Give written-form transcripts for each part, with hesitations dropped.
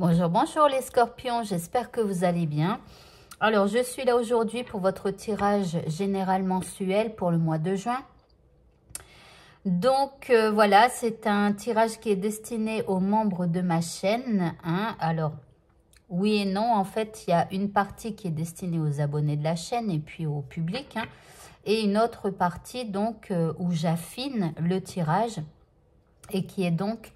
Bonjour, bonjour les scorpions, j'espère que vous allez bien. Alors, je suis là aujourd'hui pour votre tirage général mensuel pour le mois de juin. Donc, voilà, c'est un tirage qui est destiné aux membres de ma chaîne. Alors, oui et non, en fait, il y a une partie qui est destinée aux abonnés de la chaîne et puis au public. Et une autre partie, donc, où j'affine le tirage et qui est donc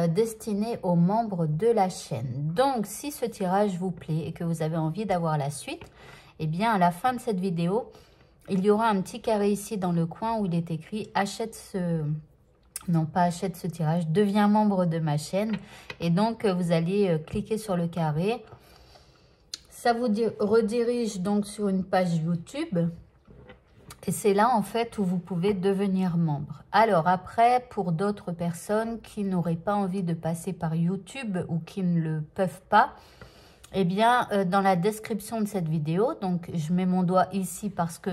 destiné aux membres de la chaîne. Donc, si ce tirage vous plaît et que vous avez envie d'avoir la suite, eh bien, à la fin de cette vidéo, il y aura un petit carré ici dans le coin où il est écrit « Achète ce... » Non, pas « Achète ce tirage »,« Deviens membre de ma chaîne ». Et donc, vous allez cliquer sur le carré. Ça vous redirige donc sur une page YouTube. Et c'est là, en fait, où vous pouvez devenir membre. Alors, après, pour d'autres personnes qui n'auraient pas envie de passer par YouTube ou qui ne le peuvent pas, eh bien, dans la description de cette vidéo, donc je mets mon doigt ici parce que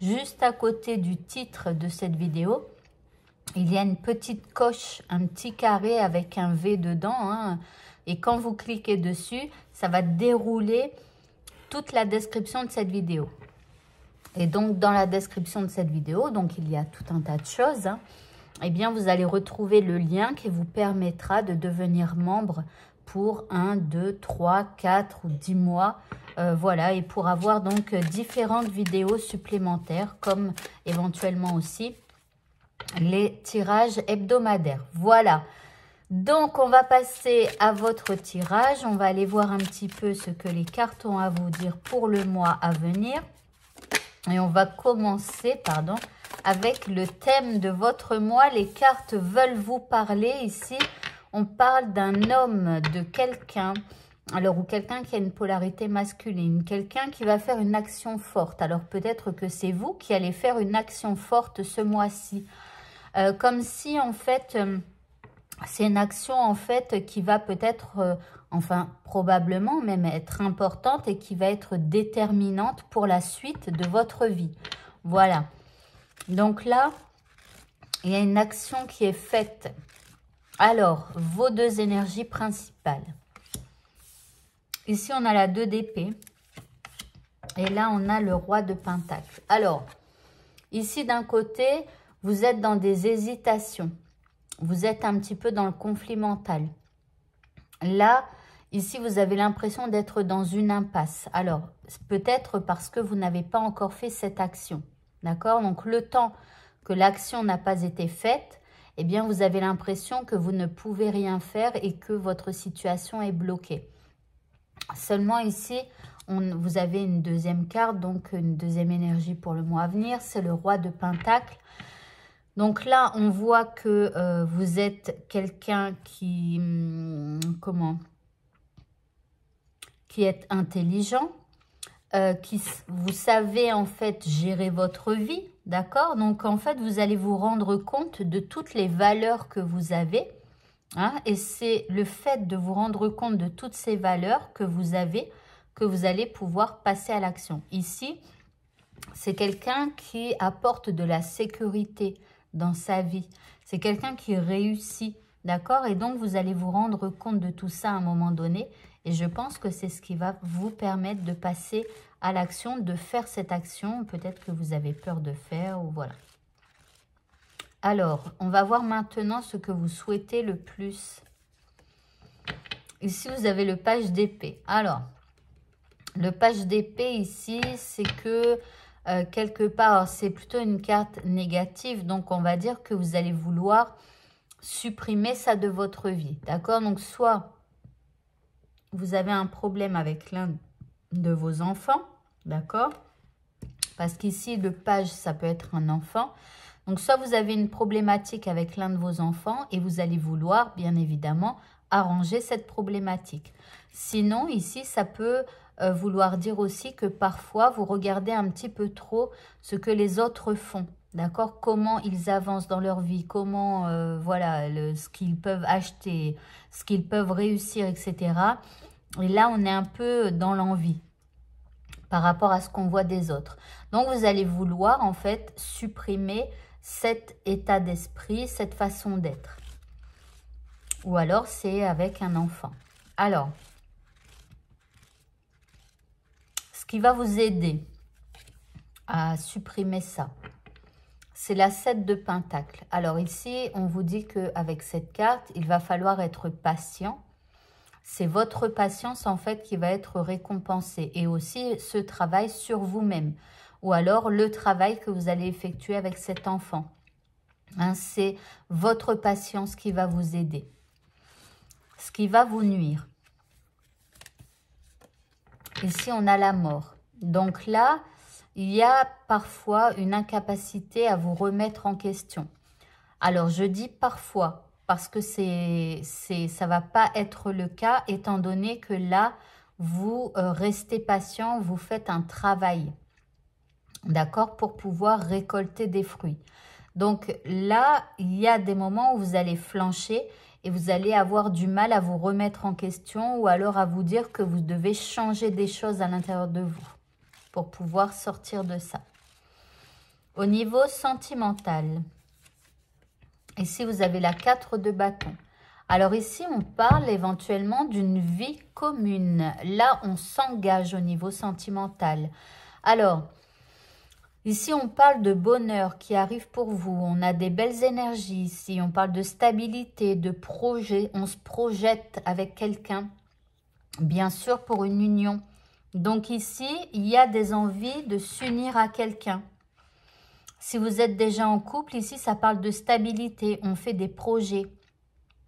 juste à côté du titre de cette vidéo, il y a une petite coche, un petit carré avec un V dedans. Et quand vous cliquez dessus, ça va dérouler toute la description de cette vidéo. Et donc, dans la description de cette vidéo, donc il y a tout un tas de choses, eh bien, vous allez retrouver le lien qui vous permettra de devenir membre pour 1, 2, 3, 4 ou 10 mois. Voilà, et pour avoir donc différentes vidéos supplémentaires, comme éventuellement aussi les tirages hebdomadaires. Voilà. Donc, on va passer à votre tirage. On va aller voir un petit peu ce que les cartes ont à vous dire pour le mois à venir. Et on va commencer, avec le thème de votre mois. Les cartes veulent vous parler. Ici, on parle d'un homme, de quelqu'un, alors ou quelqu'un qui a une polarité masculine, quelqu'un qui va faire une action forte. Alors peut-être que c'est vous qui allez faire une action forte ce mois-ci. Comme si, en fait, c'est une action, en fait, qui va peut-être... enfin, probablement même être importante et qui va être déterminante pour la suite de votre vie. Voilà. Donc là, il y a une action qui est faite. Alors, vos deux énergies principales. Ici, on a la 2 d'épée. Et là, on a le roi de pentacle. Alors, ici, d'un côté, vous êtes dans des hésitations. Vous êtes un petit peu dans le conflit mental. Là, ici, vous avez l'impression d'être dans une impasse. Alors, peut-être parce que vous n'avez pas encore fait cette action. D'accord? Donc, le temps que l'action n'a pas été faite, eh bien, vous avez l'impression que vous ne pouvez rien faire et que votre situation est bloquée. Seulement ici, vous avez une deuxième carte, donc une deuxième énergie pour le mois à venir. C'est le roi de pentacle. Donc là, on voit que vous êtes quelqu'un qui... qui est intelligent, vous savez en fait gérer votre vie, d'accord? Donc en fait, vous allez vous rendre compte de toutes les valeurs que vous avez. Et c'est le fait de vous rendre compte de toutes ces valeurs que vous avez que vous allez pouvoir passer à l'action. Ici, c'est quelqu'un qui apporte de la sécurité dans sa vie. C'est quelqu'un qui réussit, d'accord? Et donc, vous allez vous rendre compte de tout ça à un moment donné. Et je pense que c'est ce qui va vous permettre de passer à l'action, de faire cette action. Peut-être que vous avez peur de faire ou voilà. Alors, on va voir maintenant ce que vous souhaitez le plus. Ici, vous avez le page d'épée. Alors, le page d'épée ici, c'est que... quelque part, c'est plutôt une carte négative. Donc, on va dire que vous allez vouloir supprimer ça de votre vie. D'accord? Donc, soit vous avez un problème avec l'un de vos enfants. D'accord? Parce qu'ici, le page, ça peut être un enfant. Donc, soit vous avez une problématique avec l'un de vos enfants et vous allez vouloir, bien évidemment, arranger cette problématique. Sinon, ici, ça peut... vouloir dire aussi que parfois, vous regardez un petit peu trop ce que les autres font, d'accord? Comment ils avancent dans leur vie, comment, voilà, ce qu'ils peuvent acheter, ce qu'ils peuvent réussir, etc. Et là, on est un peu dans l'envie par rapport à ce qu'on voit des autres. Donc, vous allez vouloir, en fait, supprimer cet état d'esprit, cette façon d'être. Ou alors, c'est avec un enfant. Alors, ce qui va vous aider à supprimer ça, c'est la 7 de Pentacle. Alors ici, on vous dit qu'avec cette carte, il va falloir être patient. C'est votre patience en fait qui va être récompensée. Et aussi ce travail sur vous-même. Ou alors le travail que vous allez effectuer avec cet enfant. Hein, c'est votre patience qui va vous aider. Ce qui va vous nuire. Ici, on a la mort. Donc là, il y a parfois une incapacité à vous remettre en question. Alors, je dis parfois, parce que ça ne va pas être le cas, étant donné que là, vous restez patient, vous faites un travail, d'accord, pour pouvoir récolter des fruits. Donc là, il y a des moments où vous allez flancher et vous allez avoir du mal à vous remettre en question ou alors à vous dire que vous devez changer des choses à l'intérieur de vous pour pouvoir sortir de ça. Au niveau sentimental, ici vous avez la 4 de bâton. Alors ici on parle éventuellement d'une vie commune. Là on s'engage au niveau sentimental. Alors ici on parle de bonheur qui arrive pour vous. On a des belles énergies ici. On parle de stabilité, de projet. On se projette avec quelqu'un. Bien sûr pour une union. Donc ici, il y a des envies de s'unir à quelqu'un. Si vous êtes déjà en couple, ici, ça parle de stabilité. On fait des projets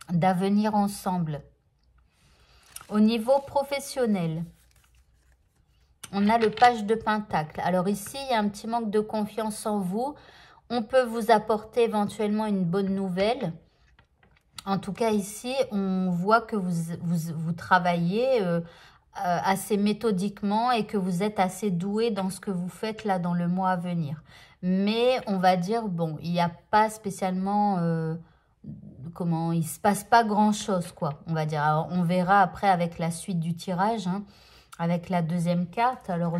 d'avenir ensemble. Au niveau professionnel, on a le page de Pentacle. Alors ici, il y a un petit manque de confiance en vous. On peut vous apporter éventuellement une bonne nouvelle. En tout cas, ici, on voit que vous travaillez assez méthodiquement et que vous êtes assez doué dans ce que vous faites là dans le mois à venir. Mais on va dire, bon, il n'y a pas spécialement, il ne se passe pas grand-chose, quoi, on va dire. Alors, on verra après avec la suite du tirage, hein, avec la deuxième carte. Alors,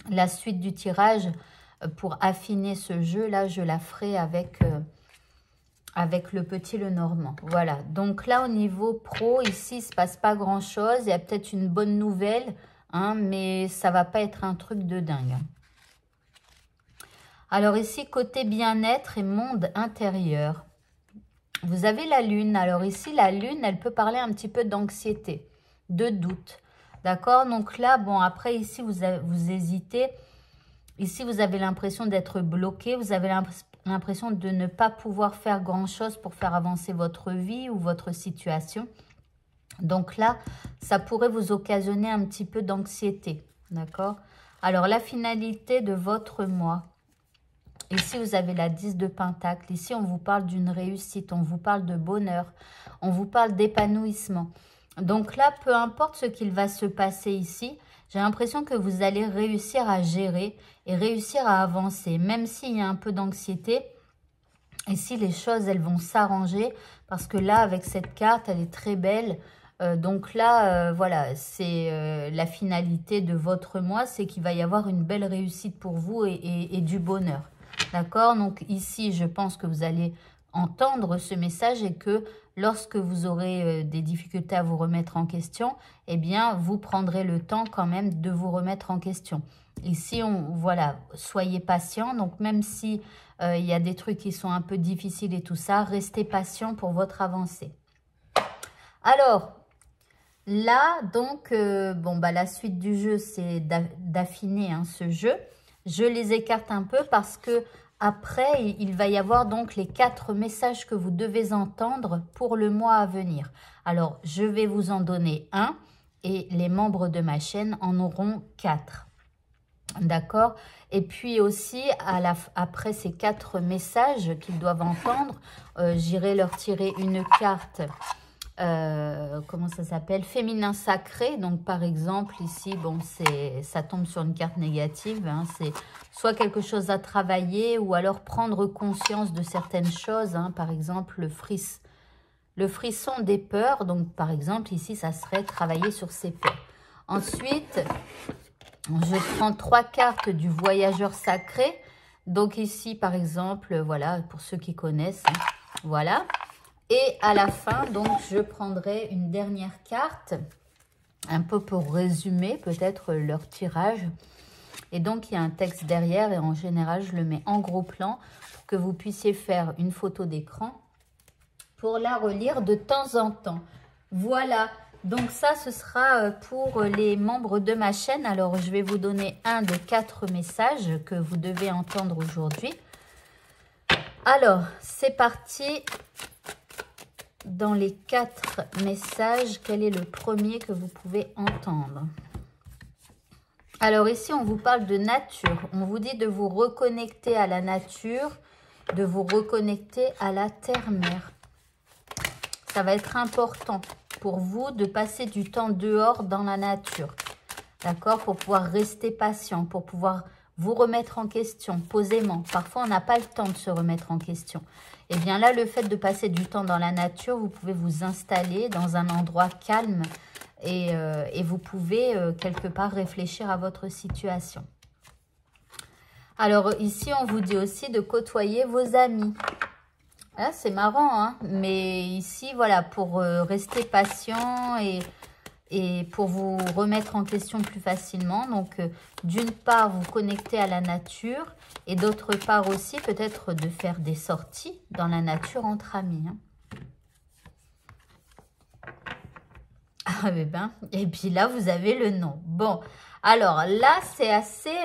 la suite du tirage, pour affiner ce jeu-là, je la ferai avec le petit Lenormand. Voilà, donc là au niveau pro, ici il ne se passe pas grand chose. Il y a peut-être une bonne nouvelle, hein, mais ça ne va pas être un truc de dingue. Alors ici, côté bien-être et monde intérieur, vous avez la lune. Alors ici, la lune, elle peut parler un petit peu d'anxiété, de doute. D'accord? Donc là, bon, après ici, vous hésitez. Ici, vous avez l'impression d'être bloqué. Vous avez l'impression de ne pas pouvoir faire grand-chose pour faire avancer votre vie ou votre situation. Donc là, ça pourrait vous occasionner un petit peu d'anxiété. D'accord? Alors, la finalité de votre mois. Ici, vous avez la 10 de Pentacle. Ici, on vous parle d'une réussite. On vous parle de bonheur. On vous parle d'épanouissement. Donc là, peu importe ce qu'il va se passer ici, j'ai l'impression que vous allez réussir à gérer et réussir à avancer. Même s'il y a un peu d'anxiété, ici, les choses, elles vont s'arranger. Parce que là, avec cette carte, elle est très belle. Donc là, voilà, c'est la finalité de votre mois. C'est qu'il va y avoir une belle réussite pour vous et du bonheur. D'accord? Donc ici, je pense que vous allez entendre ce message et que lorsque vous aurez des difficultés à vous remettre en question, eh bien, vous prendrez le temps quand même de vous remettre en question. Ici, voilà, soyez patient. Donc, même si il y a des trucs qui sont un peu difficiles et tout ça, restez patient pour votre avancée. Alors, là, donc, bon, bah, la suite du jeu, c'est d'affiner hein, ce jeu. Je les écarte un peu parce que après, il va y avoir donc les 4 messages que vous devez entendre pour le mois à venir. Alors, je vais vous en donner un et les membres de ma chaîne en auront 4. D'accord? Et puis aussi, après ces 4 messages qu'ils doivent entendre, j'irai leur tirer une carte. Comment ça s'appelle? Féminin sacré. Donc, par exemple, ici, bon, ça tombe sur une carte négative. Hein, c'est soit quelque chose à travailler ou alors prendre conscience de certaines choses. Hein, par exemple, le frisson des peurs. Donc, par exemple, ici, ça serait travailler sur ses peurs. Ensuite, je prends 3 cartes du voyageur sacré. Donc, ici, par exemple, voilà, pour ceux qui connaissent, hein, voilà. Et à la fin, donc, je prendrai une dernière carte, un peu pour résumer peut-être leur tirage. Et donc, il y a un texte derrière et en général, je le mets en gros plan pour que vous puissiez faire une photo d'écran pour la relire de temps en temps. Voilà, donc ça, ce sera pour les membres de ma chaîne. Alors, je vais vous donner un de 4 messages que vous devez entendre aujourd'hui. Alors, c'est parti. Dans les 4 messages, quel est le premier que vous pouvez entendre? Alors ici, on vous parle de nature. On vous dit de vous reconnecter à la nature, de vous reconnecter à la terre-mère. Ça va être important pour vous de passer du temps dehors dans la nature. D'accord? Pour pouvoir rester patient, pour pouvoir vous remettre en question posément. Parfois, on n'a pas le temps de se remettre en question. Et bien là, le fait de passer du temps dans la nature, vous pouvez vous installer dans un endroit calme et vous pouvez quelque part réfléchir à votre situation. Alors ici, on vous dit aussi de côtoyer vos amis. Là, c'est marrant, hein, mais ici, voilà, pour rester patient et pour vous remettre en question plus facilement. Donc, d'une part, vous connecter à la nature et d'autre part aussi, peut-être de faire des sorties dans la nature entre amis. Hein. Ah, ben, et puis là, vous avez le nom. Bon, alors là, c'est assez,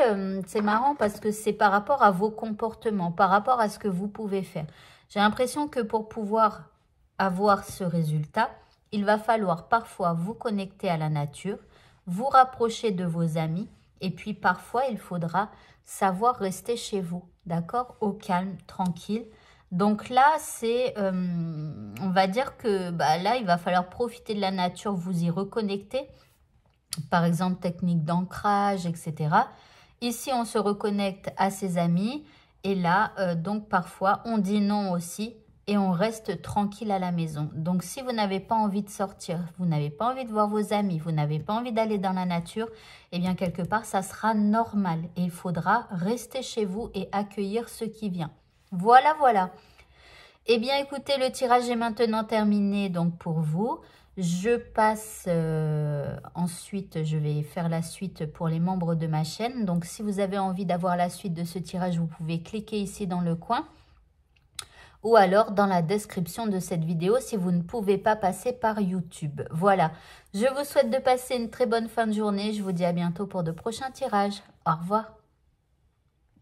c'est marrant parce que c'est par rapport à vos comportements, par rapport à ce que vous pouvez faire. J'ai l'impression que pour pouvoir avoir ce résultat, il va falloir parfois vous connecter à la nature, vous rapprocher de vos amis et puis parfois, il faudra savoir rester chez vous, d'accord? Au calme, tranquille. Donc là, c'est, on va dire que là, il va falloir profiter de la nature, vous y reconnecter. Par exemple, technique d'ancrage, etc. Ici, on se reconnecte à ses amis. Et là, donc parfois, on dit non aussi. Et on reste tranquille à la maison. Donc, si vous n'avez pas envie de sortir, vous n'avez pas envie de voir vos amis, vous n'avez pas envie d'aller dans la nature, eh bien, quelque part, ça sera normal. Et il faudra rester chez vous et accueillir ce qui vient. Voilà, voilà. Eh bien, écoutez, le tirage est maintenant terminé donc pour vous. Je passe ensuite, je vais faire la suite pour les membres de ma chaîne. Donc, si vous avez envie d'avoir la suite de ce tirage, vous pouvez cliquer ici dans le coin. Ou alors dans la description de cette vidéo si vous ne pouvez pas passer par YouTube. Voilà, je vous souhaite de passer une très bonne fin de journée. Je vous dis à bientôt pour de prochains tirages. Au revoir.